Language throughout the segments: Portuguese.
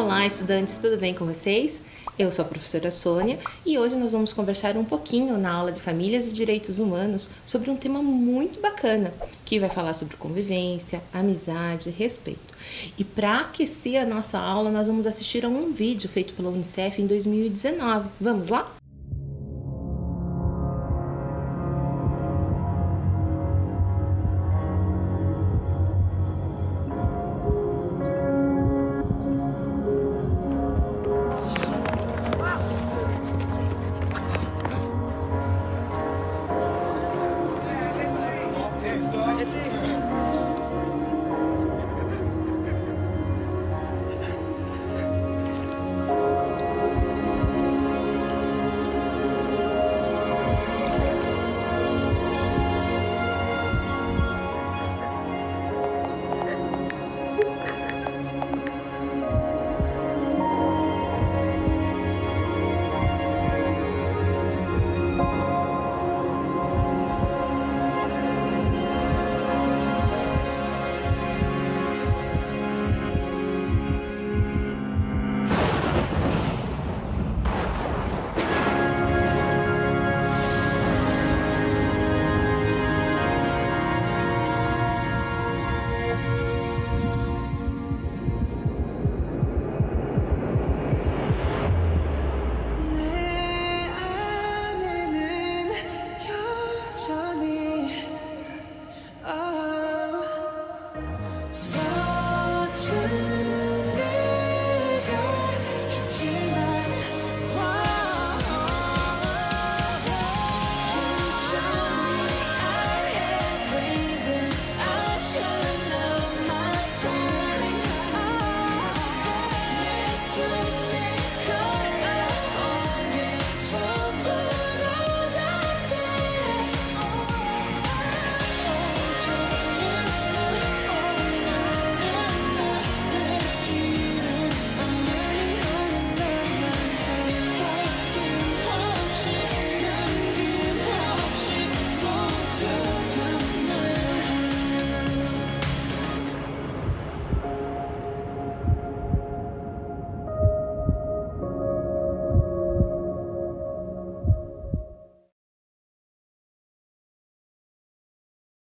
Olá, estudantes, tudo bem com vocês? Eu sou a professora Sônia e hoje nós vamos conversar um pouquinho na aula de Famílias e Direitos Humanos sobre um tema muito bacana, que vai falar sobre convivência, amizade, respeito. E para aquecer a nossa aula, nós vamos assistir a um vídeo feito pela Unicef em 2019. Vamos lá?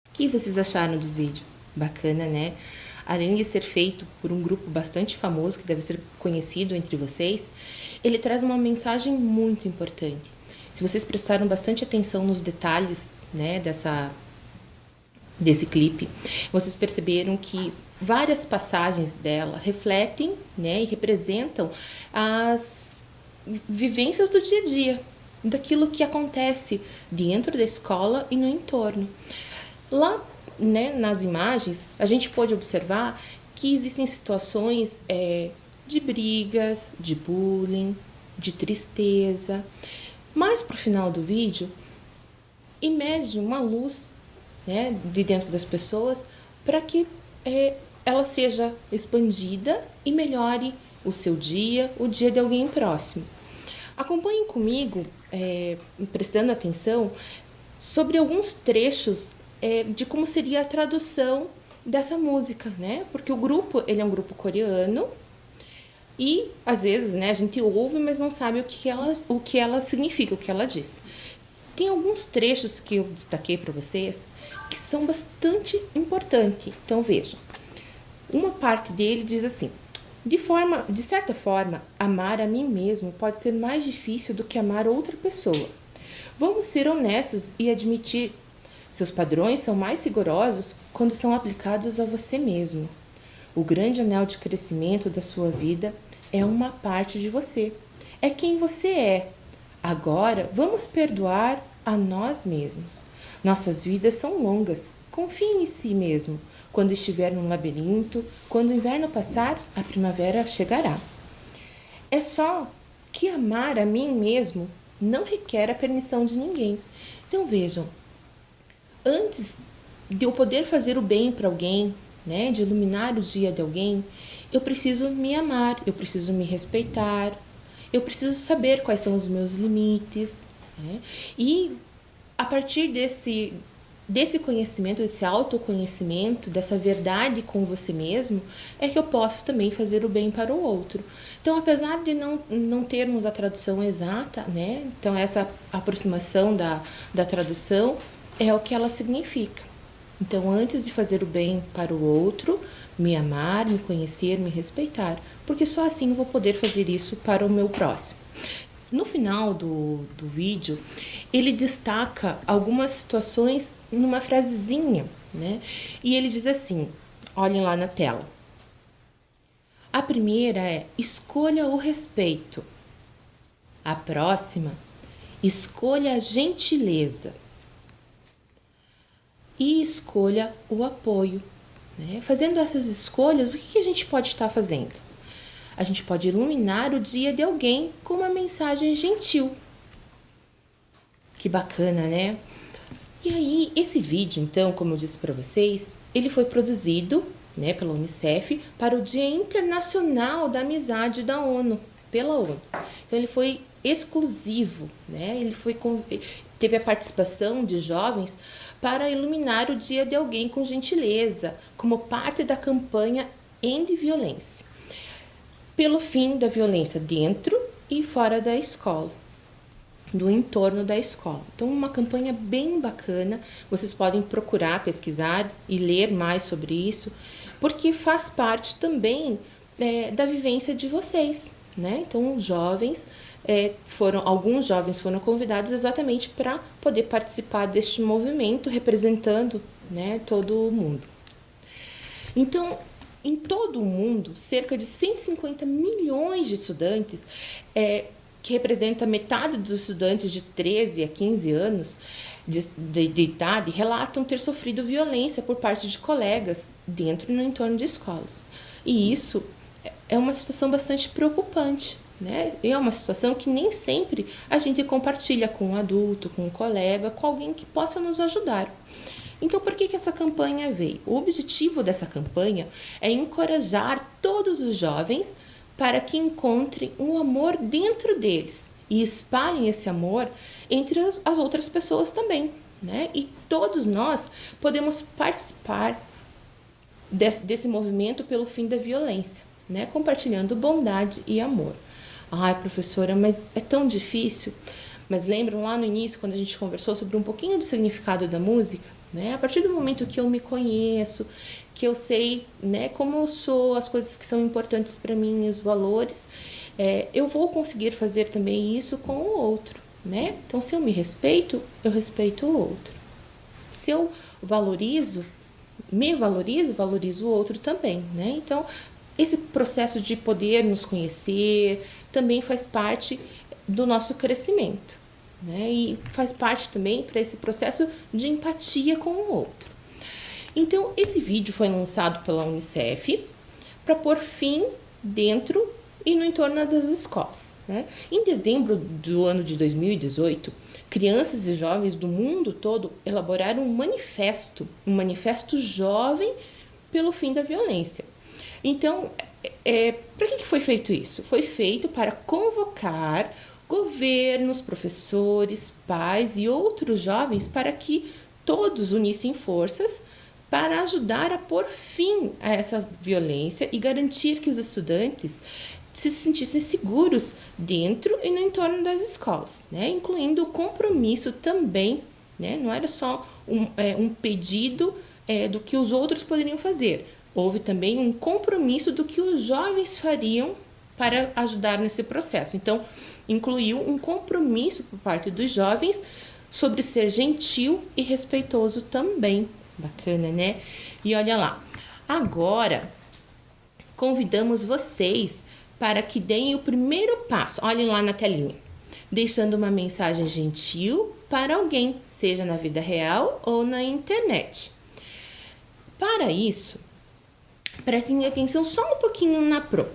O que vocês acharam do vídeo? Bacana, né? Além de ser feito por um grupo bastante famoso, que deve ser conhecido entre vocês, ele traz uma mensagem muito importante. Se vocês prestaram bastante atenção nos detalhes, né, desse clipe, vocês perceberam que várias passagens dela refletem, né, e representam as vivências do dia a dia, daquilo que acontece dentro da escola e no entorno. Lá, né, nas imagens, a gente pode observar que existem situações de brigas, de bullying, de tristeza. Mas para o final do vídeo, emerge uma luz, né, de dentro das pessoas para que ela seja expandida e melhore o seu dia, o dia de alguém próximo. Acompanhem comigo, prestando atenção, sobre alguns trechos de como seria a tradução dessa música, né? Porque o grupo, ele é um grupo coreano e, às vezes, né, a gente ouve, mas não sabe o que ela significa, o que ela diz. Tem alguns trechos que eu destaquei para vocês que são bastante importantes. Então, vejam. Uma parte dele diz assim: de certa forma, amar a mim mesmo pode ser mais difícil do que amar outra pessoa. Vamos ser honestos e admitir: seus padrões são mais rigorosos quando são aplicados a você mesmo. O grande anel de crescimento da sua vida é uma parte de você. É quem você é. Agora, vamos perdoar a nós mesmos. Nossas vidas são longas. Confie em si mesmo. Quando estiver num labirinto, quando o inverno passar, a primavera chegará. É só que amar a mim mesmo não requer a permissão de ninguém. Então vejam, antes de eu poder fazer o bem para alguém, né, de iluminar o dia de alguém, eu preciso me amar, eu preciso me respeitar, eu preciso saber quais são os meus limites, né? E a partir desse conhecimento, desse autoconhecimento, dessa verdade com você mesmo, é que eu posso também fazer o bem para o outro. Então, apesar de não termos a tradução exata, né? Então, essa aproximação da tradução é o que ela significa. Então, antes de fazer o bem para o outro, me amar, me conhecer, me respeitar, porque só assim eu vou poder fazer isso para o meu próximo. No final do vídeo, ele destaca algumas situações numa frasezinha, né? E ele diz assim, olhem lá na tela. A primeira é, escolha o respeito. A próxima, escolha a gentileza. E escolha o apoio, né? Fazendo essas escolhas, o que a gente pode estar fazendo? A gente pode iluminar o dia de alguém com uma mensagem gentil. Que bacana, né? E aí, esse vídeo, então, como eu disse para vocês, ele foi produzido, né, pela Unicef para o Dia Internacional da Amizade da ONU, pela ONU. Então, ele foi exclusivo, né? Teve a participação de jovens para iluminar o dia de alguém com gentileza, como parte da campanha End Violência, pelo fim da violência dentro e fora da escola, do entorno da escola. Então, uma campanha bem bacana, vocês podem procurar, pesquisar e ler mais sobre isso, porque faz parte também da vivência de vocês, né? Então, os jovens, alguns jovens foram convidados exatamente para poder participar deste movimento, representando, né, todo o mundo. Então, em todo o mundo, cerca de 150 milhões de estudantes, que representa metade dos estudantes de 13 a 15 anos de idade, relatam ter sofrido violência por parte de colegas dentro e no entorno de escolas. E isso é uma situação bastante preocupante, né? E é uma situação que nem sempre a gente compartilha com um adulto, com um colega, com alguém que possa nos ajudar. Então, por que essa campanha veio? O objetivo dessa campanha é encorajar todos os jovens para que encontrem um amor dentro deles e espalhem esse amor entre as outras pessoas também, né? E todos nós podemos participar desse movimento pelo fim da violência, né? Compartilhando bondade e amor. Ai, professora, mas é tão difícil. Mas lembram lá no início, quando a gente conversou sobre um pouquinho do significado da música? Né? A partir do momento que eu me conheço, que eu sei, né, como eu sou, as coisas que são importantes para mim, os valores, eu vou conseguir fazer também isso com o outro, né? Então, se eu me respeito, eu respeito o outro. Se eu valorizo o outro também, né? Então, esse processo de poder nos conhecer também faz parte do nosso crescimento, né? E faz parte também para esse processo de empatia com o outro. Então, esse vídeo foi lançado pela Unicef para pôr fim dentro e no entorno das escolas, né? Em dezembro do ano de 2018, crianças e jovens do mundo todo elaboraram um manifesto jovem pelo fim da violência. Então, para que foi feito isso? Foi feito para convocar governos, professores, pais e outros jovens para que todos unissem forças para ajudar a pôr fim a essa violência e garantir que os estudantes se sentissem seguros dentro e no entorno das escolas, né? Incluindo o compromisso também, né? Não era só um pedido do que os outros poderiam fazer, houve também um compromisso do que os jovens fariam para ajudar nesse processo. Então, incluiu um compromisso por parte dos jovens sobre ser gentil e respeitoso também. Bacana, né? E olha lá, agora convidamos vocês para que deem o primeiro passo. Olhem lá na telinha. Deixando uma mensagem gentil para alguém, seja na vida real ou na internet. Para isso, prestem atenção só um pouquinho na pro.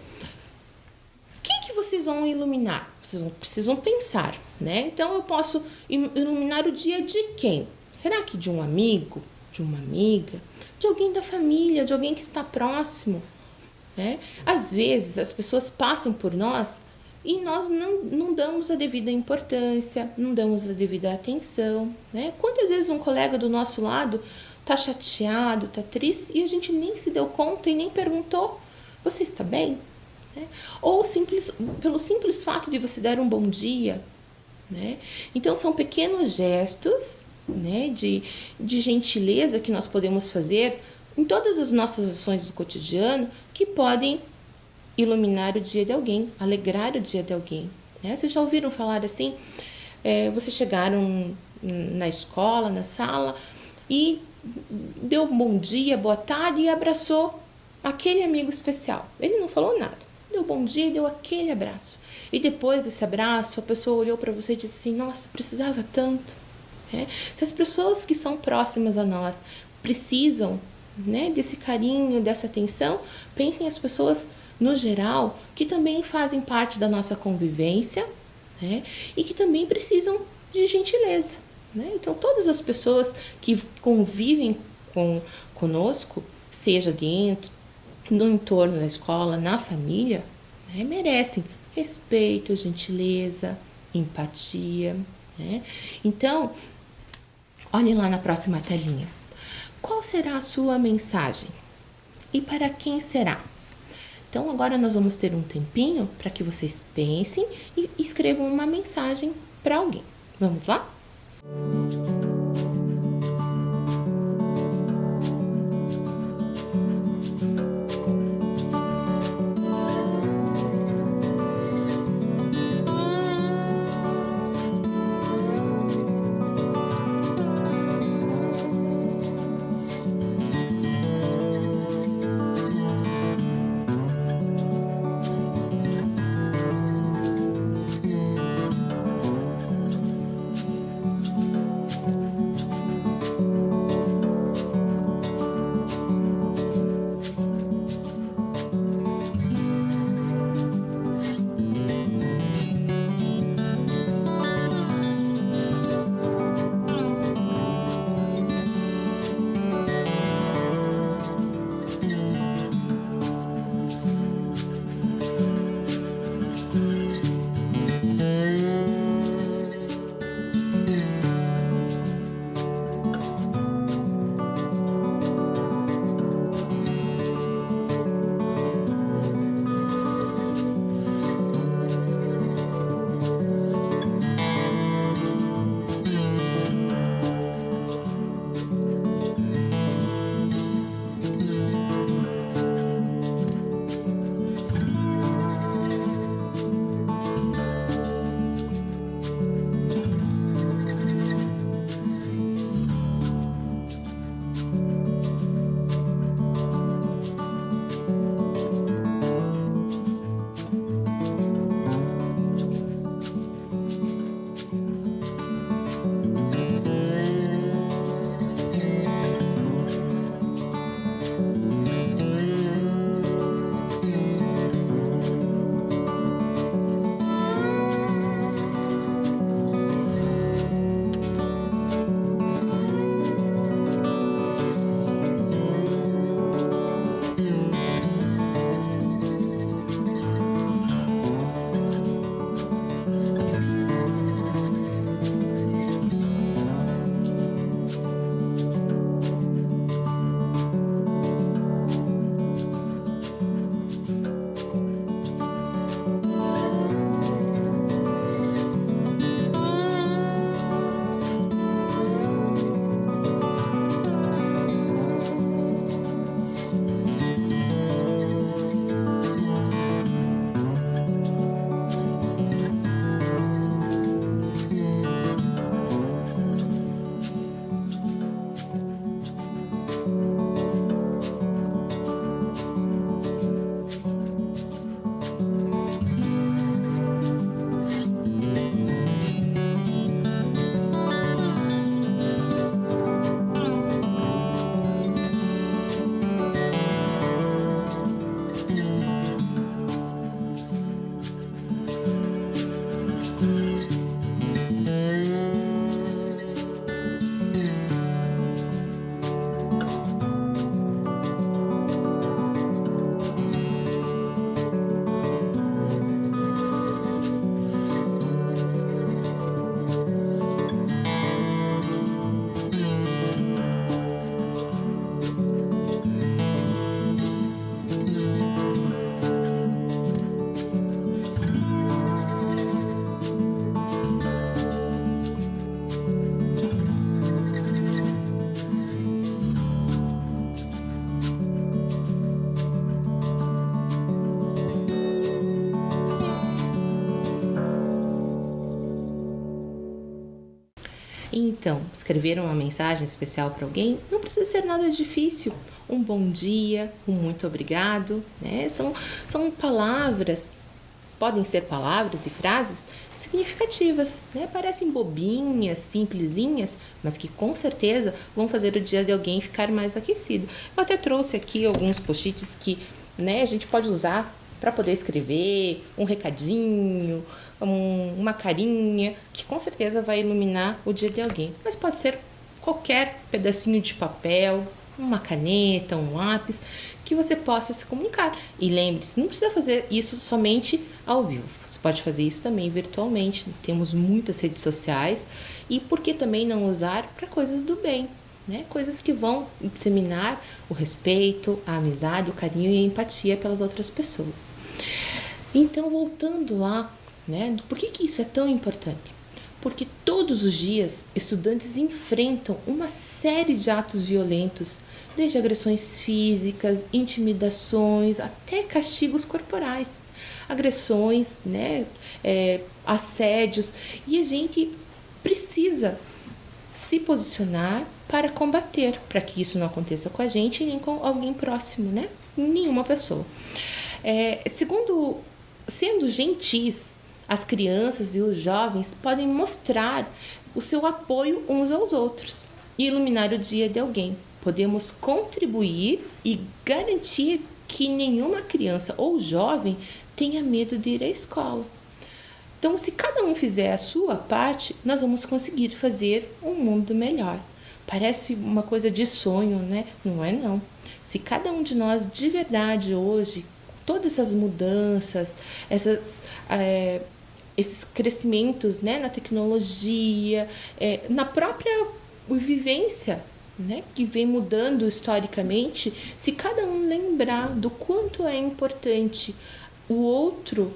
Quem que vocês vão iluminar? Vocês precisam pensar, né? Então, eu posso iluminar o dia de quem? Será que de um amigo? De uma amiga? De alguém da família? De alguém que está próximo? Né? Às vezes, as pessoas passam por nós e nós não damos a devida importância, não damos a devida atenção, né? Quantas vezes um colega do nosso lado tá chateado, tá triste e a gente nem se deu conta e nem perguntou: você está bem? Né? Ou pelo simples fato de você dar um bom dia, né? Então são pequenos gestos, né, de gentileza que nós podemos fazer em todas as nossas ações do cotidiano que podem iluminar o dia de alguém, alegrar o dia de alguém. Né? Vocês já ouviram falar assim? Vocês chegaram na escola, na sala e deu um bom dia, boa tarde e abraçou aquele amigo especial. Ele não falou nada, deu bom dia e deu aquele abraço. E depois desse abraço, a pessoa olhou para você e disse assim: nossa, precisava tanto. Se as pessoas que são próximas a nós precisam, né, desse carinho, dessa atenção, pensem as pessoas no geral que também fazem parte da nossa convivência, né, e que também precisam de gentileza. Né? Então, todas as pessoas que convivem conosco, seja dentro, no entorno da escola, na família, né, merecem respeito, gentileza, empatia. Né? Então, olhem lá na próxima telinha. Qual será a sua mensagem? E para quem será? Então, agora nós vamos ter um tempinho para que vocês pensem e escrevam uma mensagem para alguém. Vamos lá? Então, escrever uma mensagem especial para alguém não precisa ser nada difícil. Um bom dia, um muito obrigado, né? São palavras, podem ser palavras e frases significativas, né? Parecem bobinhas, simplesinhas, mas que com certeza vão fazer o dia de alguém ficar mais aquecido. Eu até trouxe aqui alguns post-its que, né, a gente pode usar para poder escrever um recadinho, uma carinha, que com certeza vai iluminar o dia de alguém. Mas pode ser qualquer pedacinho de papel, uma caneta, um lápis, que você possa se comunicar. E lembre-se, não precisa fazer isso somente ao vivo. Você pode fazer isso também virtualmente. Temos muitas redes sociais. E por que também não usar para coisas do bem? Né? Coisas que vão disseminar o respeito, a amizade, o carinho e a empatia pelas outras pessoas. Então, voltando lá, né? Por que isso é tão importante? Porque todos os dias estudantes enfrentam uma série de atos violentos, desde agressões físicas, intimidações, até castigos corporais, agressões, né? Assédios, e a gente precisa se posicionar para combater, para que isso não aconteça com a gente nem com alguém próximo, né? Nenhuma pessoa. Sendo gentis, as crianças e os jovens podem mostrar o seu apoio uns aos outros e iluminar o dia de alguém. Podemos contribuir e garantir que nenhuma criança ou jovem tenha medo de ir à escola. Então, se cada um fizer a sua parte, nós vamos conseguir fazer um mundo melhor. Parece uma coisa de sonho, né? Não é não. Se cada um de nós de verdade hoje, todas essas mudanças, esses crescimentos, né, na tecnologia, na própria vivência, né, que vem mudando historicamente, se cada um lembrar do quanto é importante o outro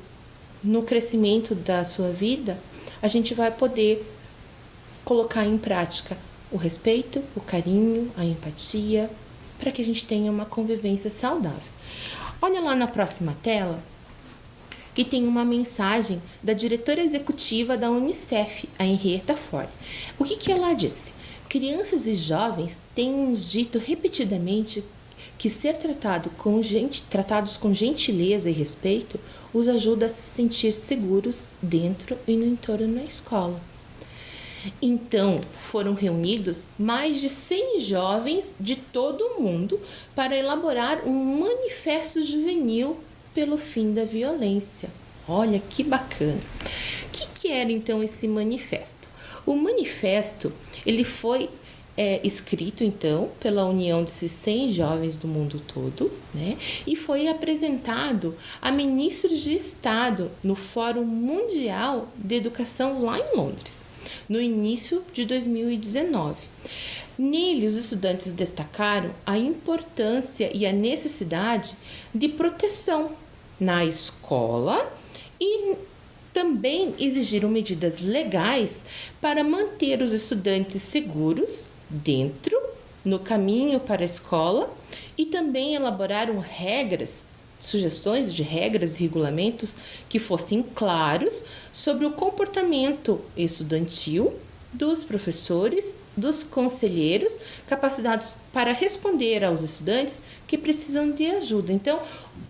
no crescimento da sua vida, a gente vai poder colocar em prática o respeito, o carinho, a empatia, para que a gente tenha uma convivência saudável. Olha lá na próxima tela, que tem uma mensagem da diretora executiva da Unicef, a Henrietta Fore. O que ela disse? Crianças e jovens têm nos dito repetidamente que ser tratados com gentileza e respeito os ajuda a se sentir seguros dentro e no entorno da escola. Então, foram reunidos mais de 100 jovens de todo o mundo para elaborar um manifesto juvenil pelo fim da violência. Olha que bacana! O que era então esse manifesto? O manifesto ele foi escrito então pela união desses 100 jovens do mundo todo, né? E foi apresentado a ministros de Estado no Fórum Mundial de Educação lá em Londres, no início de 2019. Nele, os estudantes destacaram a importância e a necessidade de proteção na escola e também exigiram medidas legais para manter os estudantes seguros dentro, no caminho para a escola, e também elaboraram sugestões de regras e regulamentos que fossem claros sobre o comportamento estudantil dos professores, dos conselheiros, capacitados para responder aos estudantes que precisam de ajuda. Então,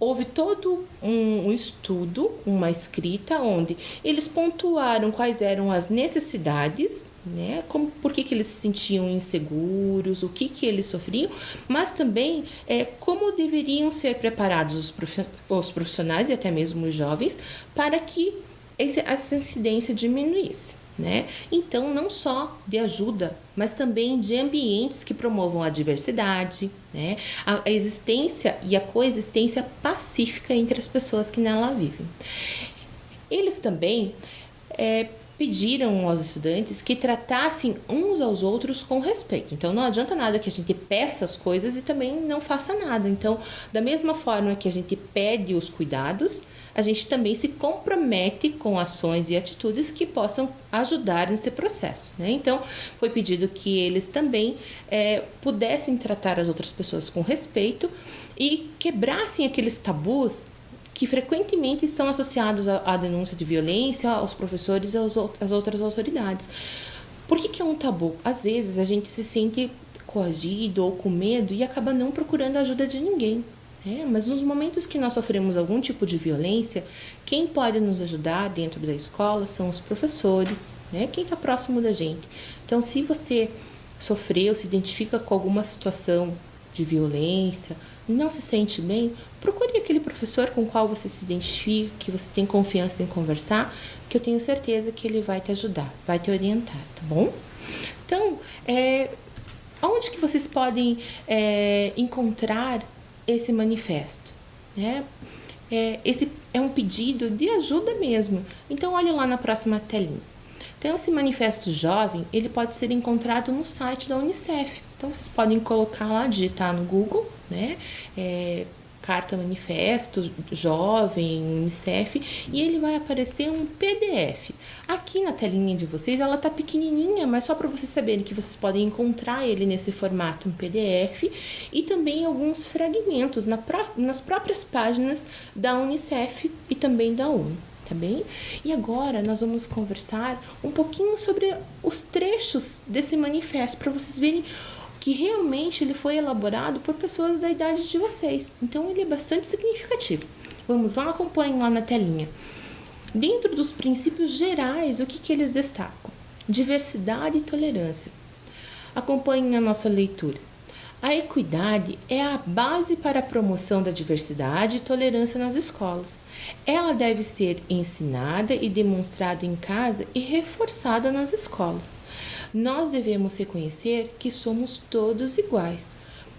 houve todo um estudo, uma escrita, onde eles pontuaram quais eram as necessidades, né? Por que eles se sentiam inseguros, o que eles sofriam, mas também como deveriam ser preparados os profissionais e até mesmo os jovens para que essa incidência diminuísse. Né? Então, não só de ajuda, mas também de ambientes que promovam a diversidade, né? A existência e a coexistência pacífica entre as pessoas que nela vivem. Eles também pediram aos estudantes que tratassem uns aos outros com respeito. Então, não adianta nada que a gente peça as coisas e também não faça nada. Então, da mesma forma que a gente pede os cuidados, a gente também se compromete com ações e atitudes que possam ajudar nesse processo, né? Então, foi pedido que eles também pudessem tratar as outras pessoas com respeito e quebrassem aqueles tabus que frequentemente são associados à denúncia de violência, aos professores e às outras autoridades. Por que é um tabu? Às vezes a gente se sente coagido ou com medo e acaba não procurando a ajuda de ninguém. Mas nos momentos que nós sofremos algum tipo de violência, quem pode nos ajudar dentro da escola são os professores, quem está próximo da gente. Então, se você sofreu, se identifica com alguma situação de violência, não se sente bem, procure aquele professor com o qual você se identifica, que você tem confiança em conversar, que eu tenho certeza que ele vai te ajudar, vai te orientar, tá bom? Então, onde que vocês podem encontrar esse manifesto? Esse é um pedido de ajuda mesmo. Então, olha lá na próxima telinha. Então, esse manifesto jovem, ele pode ser encontrado no site da Unicef. Então, vocês podem colocar lá, digitar no Google, carta manifesto jovem Unicef, e ele vai aparecer um PDF. Aqui na telinha de vocês, ela tá pequenininha, mas só para vocês saberem que vocês podem encontrar ele nesse formato, um PDF, e também alguns fragmentos nas próprias páginas da Unicef e também da ONU. Tá bem? E agora nós vamos conversar um pouquinho sobre os trechos desse manifesto, para vocês verem que realmente ele foi elaborado por pessoas da idade de vocês. Então, ele é bastante significativo. Vamos lá, acompanhem lá na telinha. Dentro dos princípios gerais, o que eles destacam? Diversidade e tolerância. Acompanhem a nossa leitura. A equidade é a base para a promoção da diversidade e tolerância nas escolas. Ela deve ser ensinada e demonstrada em casa e reforçada nas escolas. Nós devemos reconhecer que somos todos iguais,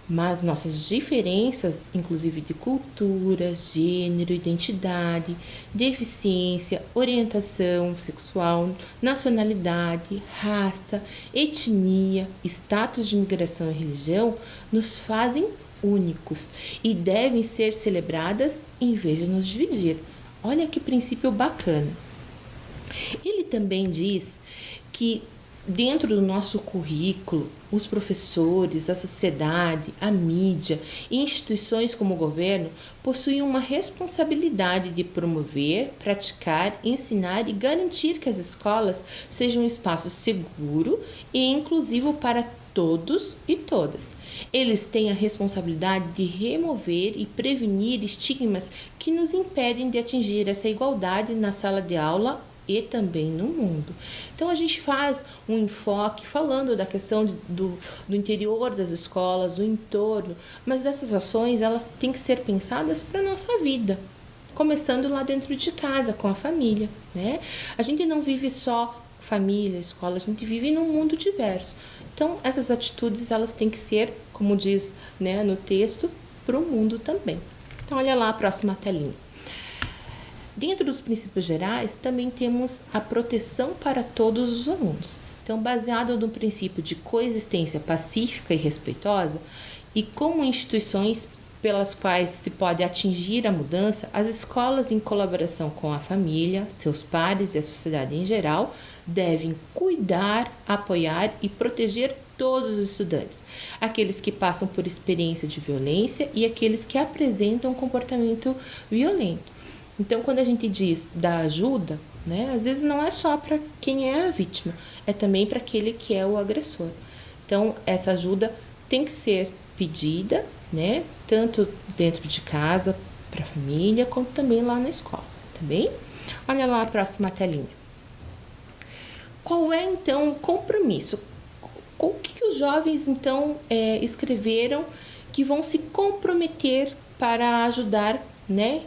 mas nossas diferenças, inclusive de cultura, gênero, identidade, deficiência, orientação sexual, nacionalidade, raça, etnia, status de migração e religião, nos fazem únicos e devem ser celebradas em vez de nos dividir. Olha que princípio bacana. Ele também diz que dentro do nosso currículo, os professores, a sociedade, a mídia e instituições como o governo possuem uma responsabilidade de promover, praticar, ensinar e garantir que as escolas sejam um espaço seguro e inclusivo para todos e todas. Eles têm a responsabilidade de remover e prevenir estigmas que nos impedem de atingir essa igualdade na sala de aula e também no mundo. Então, a gente faz um enfoque falando da questão do interior das escolas, do entorno, mas essas ações elas têm que ser pensadas para a nossa vida, começando lá dentro de casa, com a família. A gente não vive só família, escola, a gente vive num mundo diverso. Então, essas atitudes elas têm que ser, como diz no texto, para o mundo também. Então, olha lá a próxima telinha. Dentro dos princípios gerais, também temos a proteção para todos os alunos. Então, baseado no princípio de coexistência pacífica e respeitosa, e como instituições pelas quais se pode atingir a mudança, as escolas, em colaboração com a família, seus pares e a sociedade em geral, devem cuidar, apoiar e proteger todos os estudantes, aqueles que passam por experiência de violência e aqueles que apresentam um comportamento violento. Então, quando a gente diz da ajuda, às vezes não é só para quem é a vítima, é também para aquele que é o agressor. Então, essa ajuda tem que ser pedida, tanto dentro de casa, para a família, como também lá na escola, tá bem? Olha lá a próxima telinha. Qual é, então, o compromisso? O que os jovens, então, escreveram que vão se comprometer para ajudar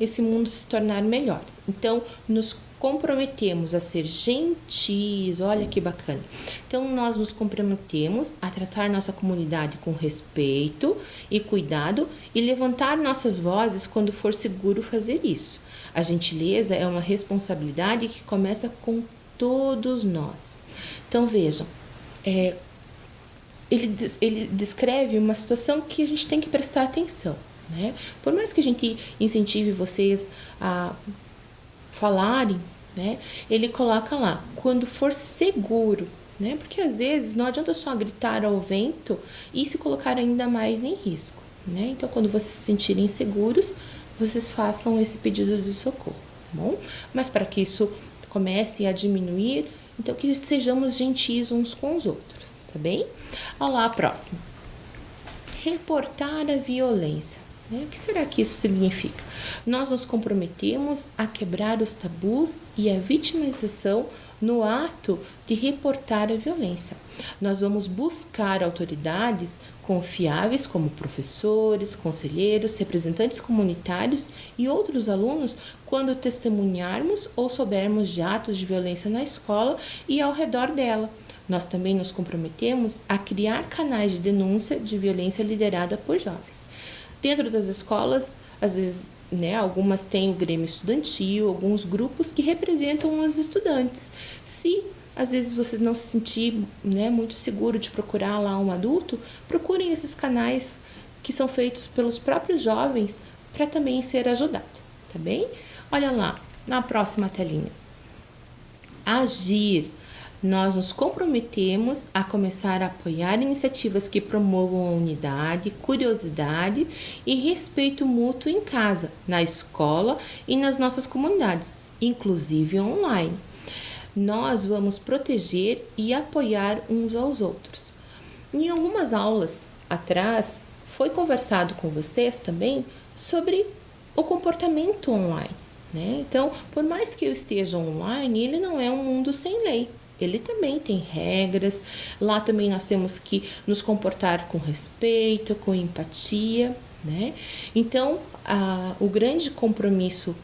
esse mundo se tornar melhor? Então, nos comprometemos a ser gentis, olha que bacana. Então, nós nos comprometemos a tratar nossa comunidade com respeito e cuidado e levantar nossas vozes quando for seguro fazer isso. A gentileza é uma responsabilidade que começa com todos nós. Então, vejam, ele descreve uma situação que a gente tem que prestar atenção. Por mais que a gente incentive vocês a falarem, ele coloca lá, quando for seguro, porque às vezes não adianta só gritar ao vento e se colocar ainda mais em risco. Então, quando vocês se sentirem seguros, vocês façam esse pedido de socorro, tá bom? Mas para que isso comece a diminuir, Então, que sejamos gentis uns com os outros, tá bem? Olha lá a próxima. Reportar a violência. O que será que isso significa? Nós nos comprometemos a quebrar os tabus e a vitimização no ato de reportar a violência. Nós vamos buscar autoridades confiáveis como professores, conselheiros, representantes comunitários e outros alunos quando testemunharmos ou soubermos de atos de violência na escola e ao redor dela. Nós também nos comprometemos a criar canais de denúncia de violência liderada por jovens. Dentro das escolas, às vezes, algumas têm o grêmio estudantil, alguns grupos que representam os estudantes. Se às vezes você não se sentir muito seguro de procurar lá um adulto, procurem esses canais que são feitos pelos próprios jovens para também ser ajudado, tá bem? Olha lá, na próxima telinha. Agir. Nós nos comprometemos a começar a apoiar iniciativas que promovam a unidade, curiosidade e respeito mútuo em casa, na escola e nas nossas comunidades, inclusive online. Nós vamos proteger e apoiar uns aos outros. Em algumas aulas atrás, foi conversado com vocês também sobre o comportamento online, Então, por mais que eu esteja online, ele não é um mundo sem lei. Ele também tem regras, lá também nós temos que nos comportar com respeito, com empatia, Então, o grande compromisso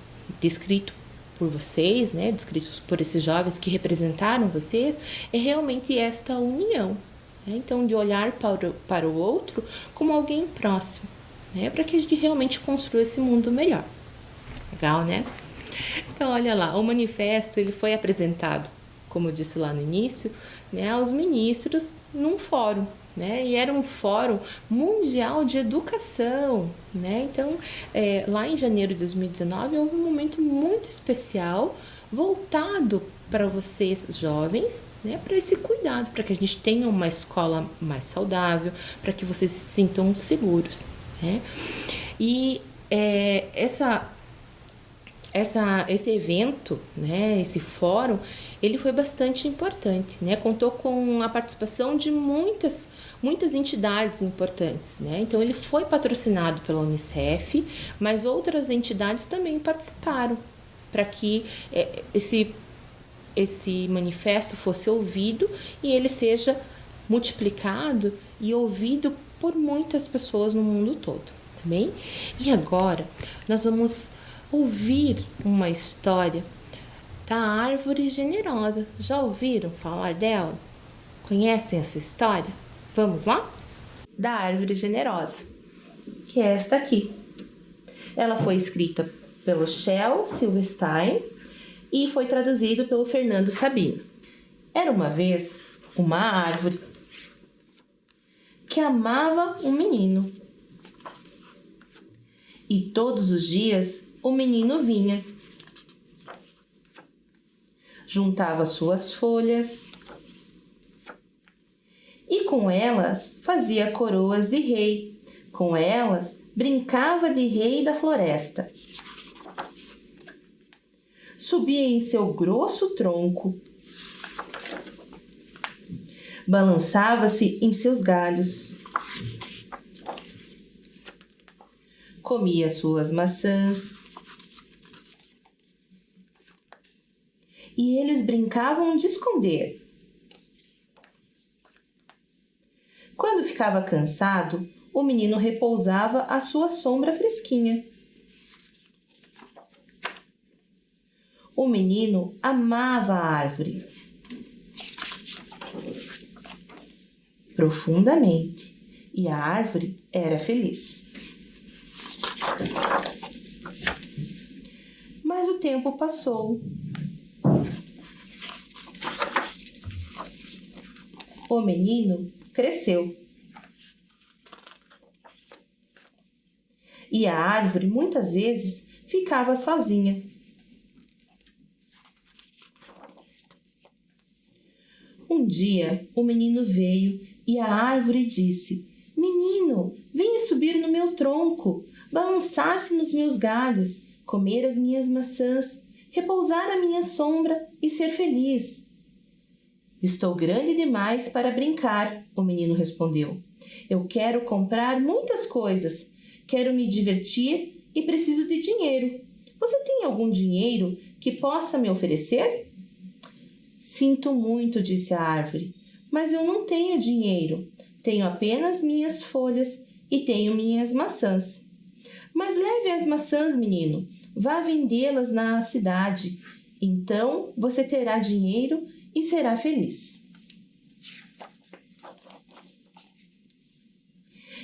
descrito por vocês, descrito por esses jovens que representaram vocês, é realmente esta união, Então, de olhar para o outro como alguém próximo, para que a gente realmente construa esse mundo melhor. Legal, Então, olha lá, o manifesto ele foi apresentado, como eu disse lá no início, aos ministros num fórum, E era um fórum mundial de educação, Então, lá em janeiro de 2019, houve um momento muito especial voltado para vocês jovens, para esse cuidado, para que a gente tenha uma escola mais saudável, para que vocês se sintam seguros, E esse evento, esse fórum, ele foi bastante importante, Contou com a participação de muitas entidades importantes, Então, ele foi patrocinado pela Unicef, mas outras entidades também participaram para que esse manifesto fosse ouvido e ele seja multiplicado e ouvido por muitas pessoas no mundo todo, tá bem? E agora, nós vamos ouvir uma história da árvore generosa. Já ouviram falar dela? Conhecem essa história? Vamos lá? Da árvore generosa, que é esta aqui. Ela foi escrita pelo Shel Silverstein e foi traduzido pelo Fernando Sabino. Era uma vez uma árvore que amava um menino. E todos os dias o menino vinha, juntava suas folhas e com elas fazia coroas de rei. Com elas brincava de rei da floresta. Subia em seu grosso tronco, balançava-se em seus galhos, comia suas maçãs, e eles brincavam de esconder. Quando ficava cansado, o menino repousava à sua sombra fresquinha. O menino amava a árvore profundamente e a árvore era feliz. Mas o tempo passou. O menino cresceu. E a árvore muitas vezes ficava sozinha. Um dia o menino veio e a árvore disse: Menino, venha subir no meu tronco, balançar-se nos meus galhos, comer as minhas maçãs, repousar à minha sombra e ser feliz. Estou grande demais para brincar, o menino respondeu. Eu quero comprar muitas coisas, quero me divertir e preciso de dinheiro. Você tem algum dinheiro que possa me oferecer? Sinto muito, disse a árvore, mas eu não tenho dinheiro. Tenho apenas minhas folhas e tenho minhas maçãs. Mas leve as maçãs, menino. Vá vendê-las na cidade. Então você terá dinheiro e será feliz.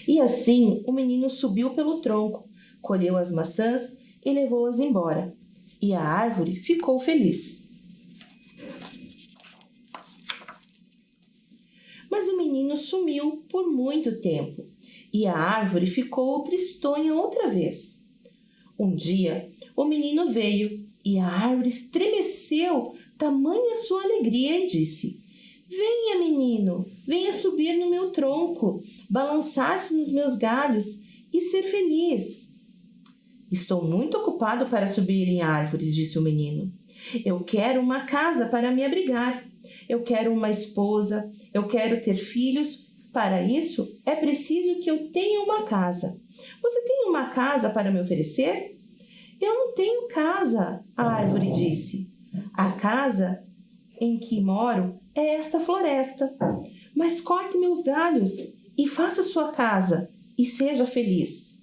E assim o menino subiu pelo tronco, colheu as maçãs e levou-as embora. E a árvore ficou feliz. Mas o menino sumiu por muito tempo e a árvore ficou tristonha outra vez. Um dia, o menino veio e a árvore estremeceu, tamanha sua alegria, e disse: Venha, menino, venha subir no meu tronco, balançar-se nos meus galhos e ser feliz. Estou muito ocupado para subir em árvores, disse o menino. Eu quero uma casa para me abrigar. Eu quero uma esposa. Eu quero ter filhos. Para isso, é preciso que eu tenha uma casa. Você tem uma casa para me oferecer? Eu não tenho casa, a árvore disse. A casa em que moro é esta floresta. Mas corte meus galhos e faça sua casa e seja feliz.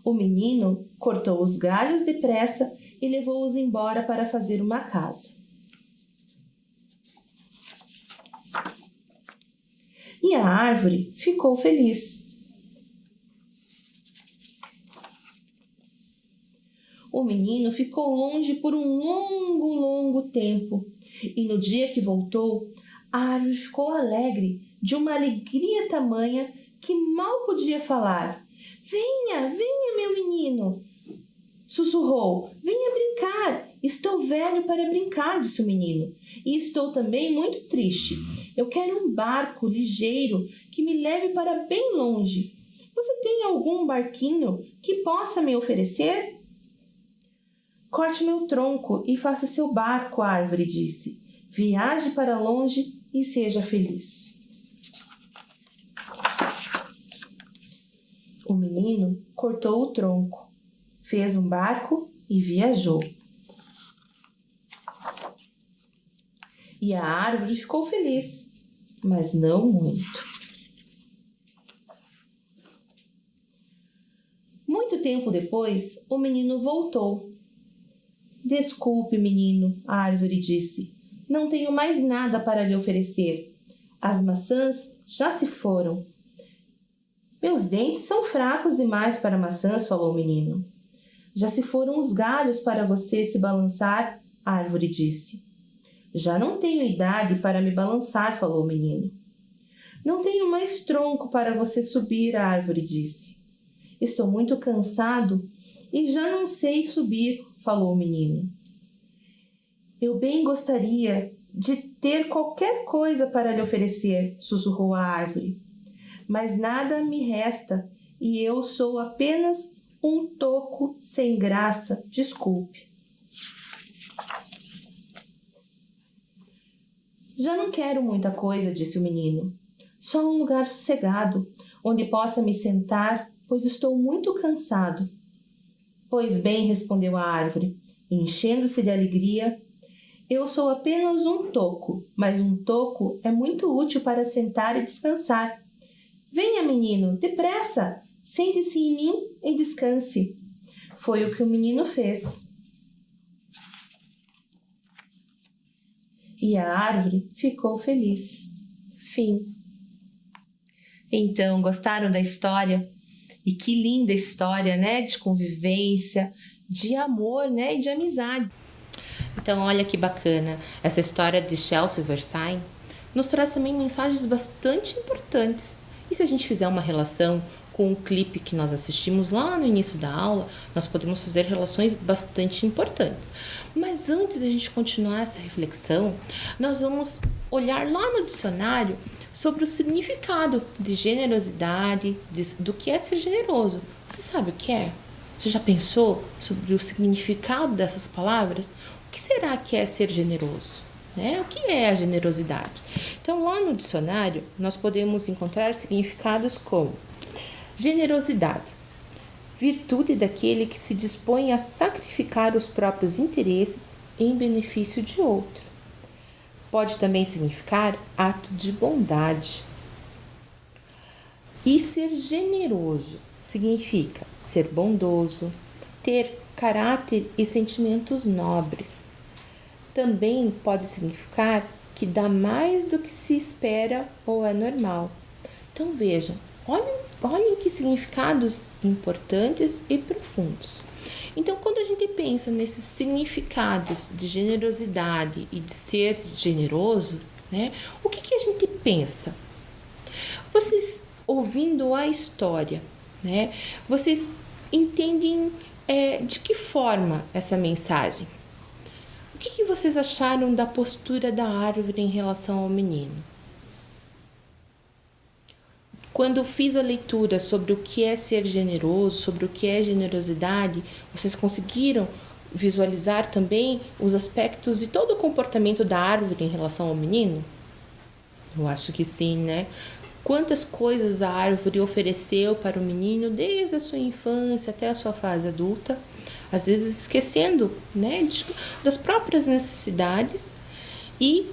O menino cortou os galhos depressa e levou-os embora para fazer uma casa. E a árvore ficou feliz. O menino ficou longe por um longo, longo tempo, e no dia que voltou, a árvore ficou alegre, de uma alegria tamanha que mal podia falar. Venha, venha, meu menino, sussurrou. Venha brincar. Estou velho para brincar, disse o menino, e estou também muito triste. Eu quero um barco ligeiro que me leve para bem longe. Você tem algum barquinho que possa me oferecer? Corte meu tronco e faça seu barco, a árvore disse. Viaje para longe e seja feliz. O menino cortou o tronco, fez um barco e viajou. E a árvore ficou feliz, mas não muito. Muito tempo depois, o menino voltou. Desculpe, menino, a árvore disse. Não tenho mais nada para lhe oferecer. As maçãs já se foram. Meus dentes são fracos demais para maçãs, falou o menino. Já se foram os galhos para você se balançar, a árvore disse. Já não tenho idade para me balançar, falou o menino. Não tenho mais tronco para você subir, a árvore disse. Estou muito cansado e já não sei subir, falou o menino. Eu bem gostaria de ter qualquer coisa para lhe oferecer, sussurrou a árvore. Mas nada me resta e eu sou apenas um toco sem graça, desculpe. Já não quero muita coisa, disse o menino. Só um lugar sossegado, onde possa me sentar, pois estou muito cansado. Pois bem, respondeu a árvore, enchendo-se de alegria. Eu sou apenas um toco, mas um toco é muito útil para sentar e descansar. Venha, menino, depressa, sente-se em mim e descanse. Foi o que o menino fez. E a árvore ficou feliz. Fim. Então, gostaram da história? E que linda história, né? De convivência, de amor, né? E de amizade. Então, olha que bacana. Essa história de Shel Silverstein nos traz também mensagens bastante importantes. E se a gente fizer uma relação com o clipe que nós assistimos lá no início da aula, nós podemos fazer relações bastante importantes. Mas antes de a gente continuar essa reflexão, nós vamos olhar lá no dicionário sobre o significado de generosidade, do que é ser generoso. Você sabe o que é? Você já pensou sobre o significado dessas palavras? O que será que é ser generoso? Né? O que é a generosidade? Então, lá no dicionário, nós podemos encontrar significados como generosidade, virtude daquele que se dispõe a sacrificar os próprios interesses em benefício de outro. Pode também significar ato de bondade. E ser generoso significa ser bondoso, ter caráter e sentimentos nobres. Também pode significar que dá mais do que se espera ou é normal. Então vejam, olhem que significados importantes e profundos. Então, quando a gente pensa nesses significados de generosidade e de ser generoso, né, o que a gente pensa? Vocês, ouvindo a história, né, vocês entendem de que forma essa mensagem? O que vocês acharam da postura da árvore em relação ao menino? Quando fiz a leitura sobre o que é ser generoso, sobre o que é generosidade, vocês conseguiram visualizar também os aspectos e todo o comportamento da árvore em relação ao menino? Eu acho que sim, né? Quantas coisas a árvore ofereceu para o menino desde a sua infância até a sua fase adulta, às vezes esquecendo, né, das próprias necessidades e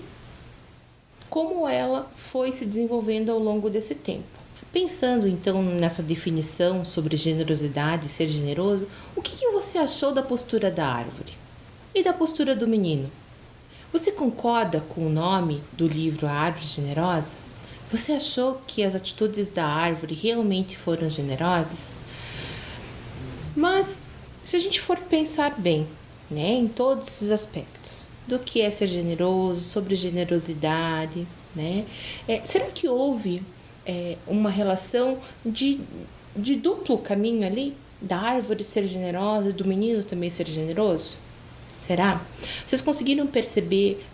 como ela foi se desenvolvendo ao longo desse tempo. Pensando então nessa definição sobre generosidade e ser generoso, o que você achou da postura da árvore? E da postura do menino? Você concorda com o nome do livro A Árvore Generosa? Você achou que as atitudes da árvore realmente foram generosas? Mas, se a gente for pensar bem, né, em todos esses aspectos, do que é ser generoso, sobre generosidade, né, será que houve uma relação de duplo caminho ali? Da árvore ser generosa e do menino também ser generoso? Será? Vocês conseguiram perceber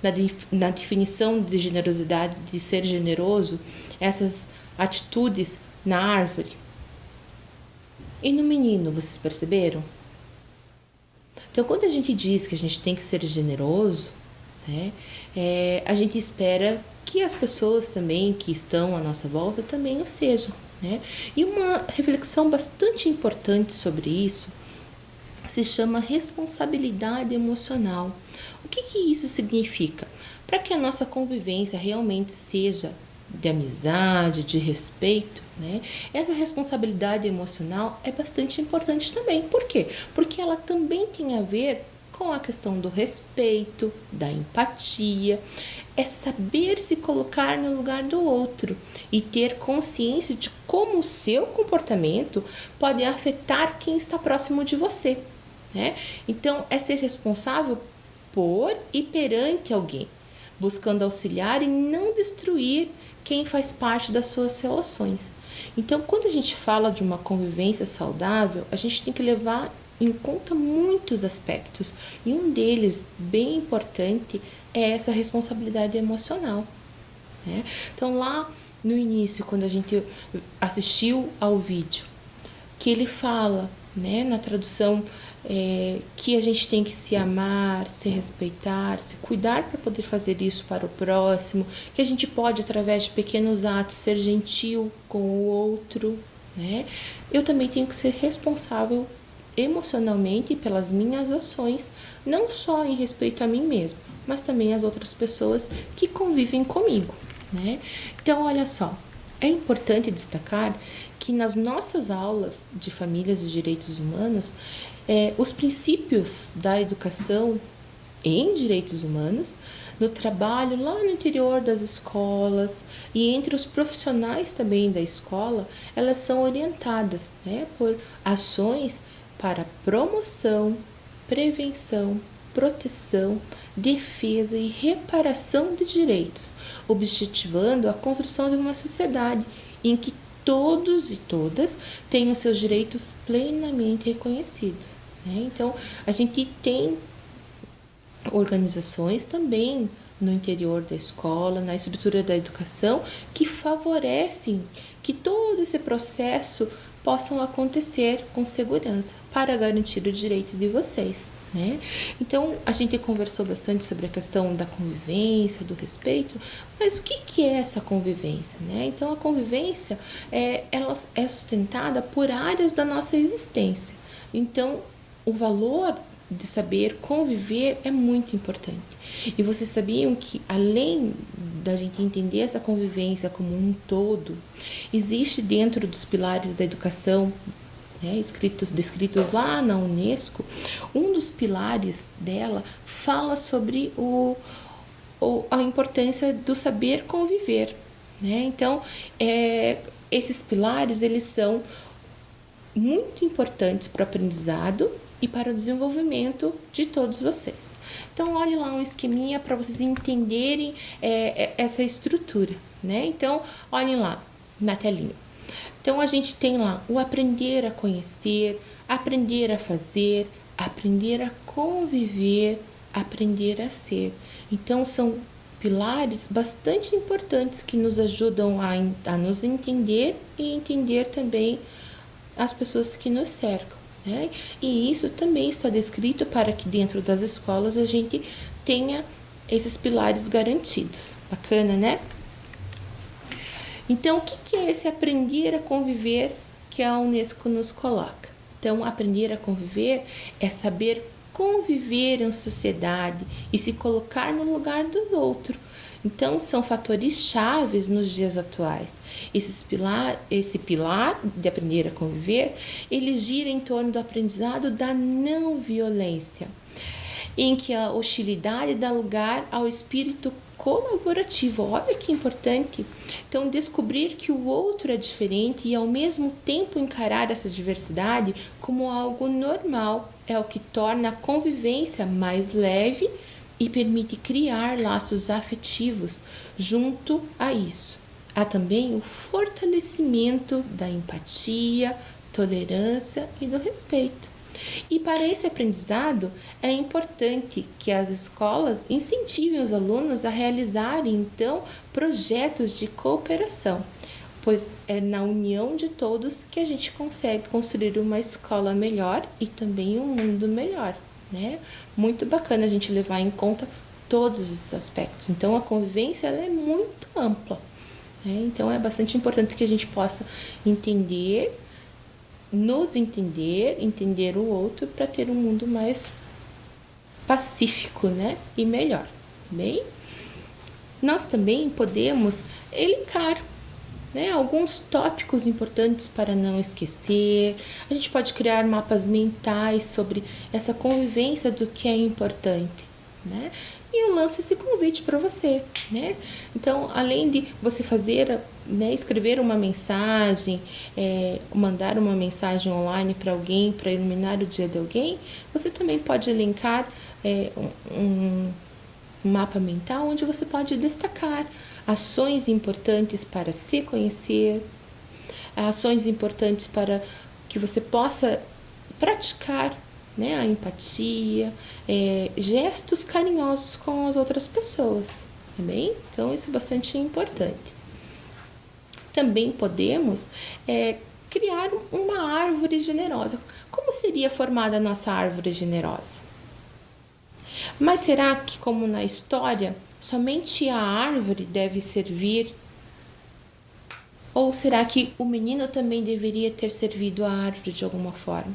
na definição de generosidade, de ser generoso, essas atitudes na árvore? E no menino, vocês perceberam? Então, quando a gente diz que a gente tem que ser generoso, né, a gente espera que as pessoas também que estão à nossa volta também o sejam, né? E uma reflexão bastante importante sobre isso se chama responsabilidade emocional. O que isso significa? Para que a nossa convivência realmente seja de amizade, de respeito, né? Essa responsabilidade emocional é bastante importante também. Por quê? Porque ela também tem a ver com a questão do respeito, da empatia, é saber se colocar no lugar do outro e ter consciência de como o seu comportamento pode afetar quem está próximo de você, né? Então, é ser responsável por e perante alguém, buscando auxiliar e não destruir quem faz parte das suas relações. Então, quando a gente fala de uma convivência saudável, a gente tem que levar em conta muitos aspectos, e um deles, bem importante, é essa responsabilidade emocional, né? Então, lá no início, quando a gente assistiu ao vídeo, que ele fala, né, na tradução, que a gente tem que se amar, se respeitar, se cuidar para poder fazer isso para o próximo, que a gente pode, através de pequenos atos, ser gentil com o outro, né? Eu também tenho que ser responsável emocionalmente pelas minhas ações, não só em respeito a mim mesmo, mas também às outras pessoas que convivem comigo, né? Então, olha só, é importante destacar que nas nossas aulas de famílias e direitos humanos, os princípios da educação em direitos humanos, no trabalho lá no interior das escolas e entre os profissionais também da escola, elas são orientadas, né, por ações para promoção, prevenção, proteção, defesa e reparação de direitos, objetivando a construção de uma sociedade em que todos e todas tenham seus direitos plenamente reconhecidos, né? Então, a gente tem organizações também no interior da escola, na estrutura da educação, que favorecem que todo esse processo possam acontecer com segurança para garantir o direito de vocês, né? Então, a gente conversou bastante sobre a questão da convivência, do respeito, mas o que é essa convivência, né? Então, a convivência, ela é sustentada por áreas da nossa existência. Então, o valor de saber conviver é muito importante. E vocês sabiam que, além da gente entender essa convivência como um todo, existe dentro dos pilares da educação, né, descritos lá na Unesco, um dos pilares dela fala sobre a importância do saber conviver, né? Então, esses pilares, eles são muito importantes para o aprendizado e para o desenvolvimento de todos vocês. Então, olhe lá um esqueminha para vocês entenderem essa estrutura, né? Então, olhem lá na telinha. Então, a gente tem lá o aprender a conhecer, aprender a fazer, aprender a conviver, aprender a ser. Então, são pilares bastante importantes que nos ajudam a nos entender e entender também as pessoas que nos cercam, né? E isso também está descrito para que dentro das escolas a gente tenha esses pilares garantidos. Bacana, né? Então, o que é esse aprender a conviver que a Unesco nos coloca? Então, aprender a conviver é saber conviver em sociedade e se colocar no lugar do outro. Então, são fatores chaves nos dias atuais. Esse pilar de aprender a conviver, ele gira em torno do aprendizado da não violência, em que a hostilidade dá lugar ao espírito colaborativo. Olha que importante. Então, descobrir que o outro é diferente e, ao mesmo tempo, encarar essa diversidade como algo normal é o que torna a convivência mais leve e permite criar laços afetivos junto a isso. Há também o fortalecimento da empatia, tolerância e do respeito. E para esse aprendizado, é importante que as escolas incentivem os alunos a realizarem, então, projetos de cooperação, pois é na união de todos que a gente consegue construir uma escola melhor e também um mundo melhor, né? Muito bacana a gente levar em conta todos esses aspectos. Então, a convivência ela é muito ampla, né? Então, é bastante importante que a gente possa entender, nos entender o outro para ter um mundo mais pacífico, né? E melhor, bem? Nós também podemos elencar, né, alguns tópicos importantes para não esquecer. A gente pode criar mapas mentais sobre essa convivência do que é importante, né? E eu lanço esse convite para você, né? Então, além de você fazer, né, escrever uma mensagem, mandar uma mensagem online para alguém, para iluminar o dia de alguém, você também pode elencar um mapa mental onde você pode destacar ações importantes para se conhecer, ações importantes para que você possa praticar, né, a empatia, gestos carinhosos com as outras pessoas, tá bem? Então, isso é bastante importante. Também podemos criar uma árvore generosa. Como seria formada a nossa árvore generosa? Mas será que, como na história, somente a árvore deve servir? Ou será que o menino também deveria ter servido a árvore de alguma forma?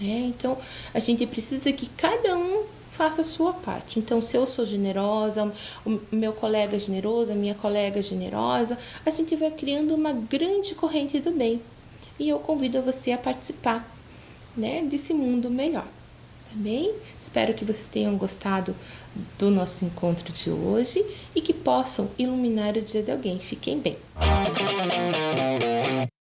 Então, a gente precisa que cada um faça a sua parte. Então, se eu sou generosa, o meu colega é generoso, a minha colega é generosa, a gente vai criando uma grande corrente do bem. E eu convido você a participar, né, desse mundo melhor. Tá bem? Espero que vocês tenham gostado do nosso encontro de hoje e que possam iluminar o dia de alguém. Fiquem bem.